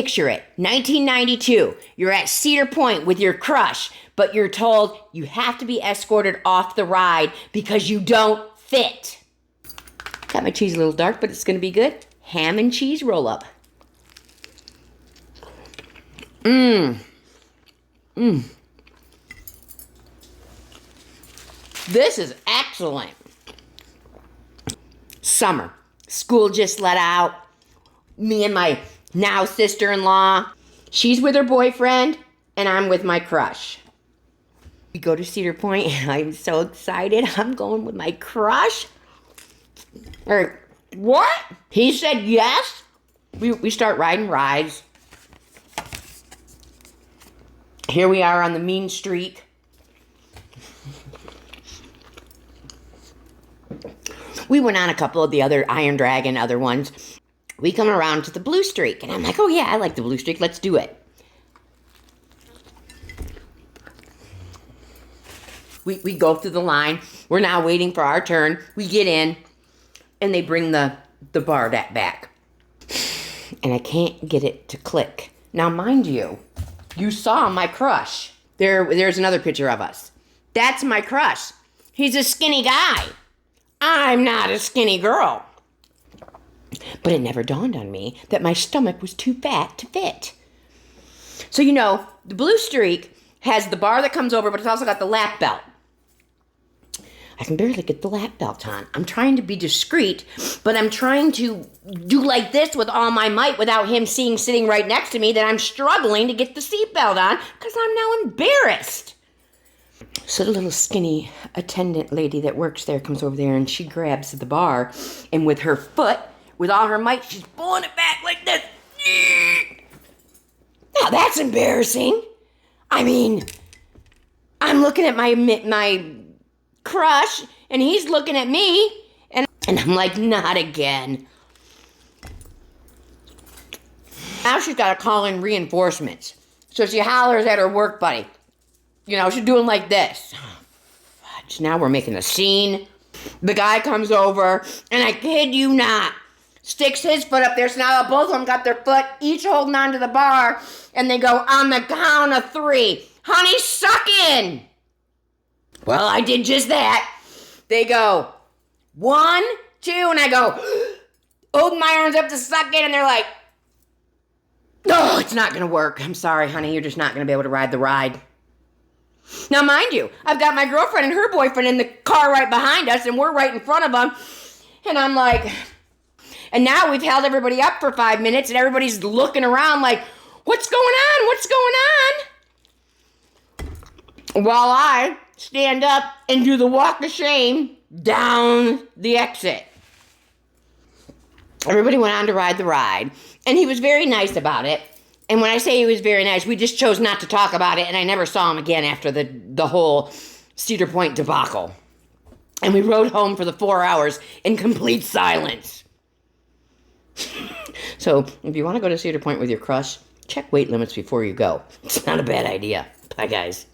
Picture it, 1992, you're at Cedar Point with your crush, but you're told you have to be escorted off the ride because you don't fit. Got my cheese a little dark, but it's gonna be good. Ham and cheese roll up. This is excellent. Summer, school just let out. Me and my now sister-in-law. She's with her boyfriend, and I'm with my crush. We go to Cedar Point, and I'm so excited. I'm going with my crush. Or, what? He said yes. We start riding rides. Here we are on the mean street. We went on a couple of the other Iron Dragon, other ones. We come around to the Blue Streak, and I'm like, oh yeah, I like the Blue Streak, let's do it. We go through the line. We're now waiting for our turn. We get in, and they bring the bar back. And I can't get it to click. Now, mind you, you saw my crush. There's another picture of us. That's my crush. He's a skinny guy. I'm not a skinny girl. But it never dawned on me that my stomach was too fat to fit. So, you know, the Blue Streak has the bar that comes over, but it's also got the lap belt. I can barely get the lap belt on. I'm trying to be discreet, but I'm trying to do like this with all my might without him sitting right next to me that I'm struggling to get the seatbelt on because I'm now embarrassed. So the little skinny attendant lady that works there comes over there and she grabs the bar, and with her foot, with all her might, she's pulling it back like this. Now that's embarrassing. I mean, I'm looking at my crush, and he's looking at me, and I'm like, not again. Now she's got to call in reinforcements. So she hollers at her work buddy. You know, she's doing like this. Fudge, now we're making a scene. The guy comes over, and I kid you not, sticks his foot up there, so now both of them got their foot, each holding onto the bar, and they go, on the count of 3. Honey, suck in. Well, I did just that. They go, 1, 2, and I go, open my arms up to suck in, and they're like, oh, it's not going to work. I'm sorry, honey, you're just not going to be able to ride the ride. Now, mind you, I've got my girlfriend and her boyfriend in the car right behind us, and we're right in front of them, and I'm like, and now we've held everybody up for 5 minutes, and everybody's looking around like, what's going on? What's going on? While I stand up and do the walk of shame down the exit. Everybody went on to ride the ride, and he was very nice about it. And when I say he was very nice, we just chose not to talk about it, and I never saw him again after the whole Cedar Point debacle. And we rode home for the 4 hours in complete silence. So, if you want to go to Cedar Point with your crush, check weight limits before you go. It's not a bad idea. Bye, guys.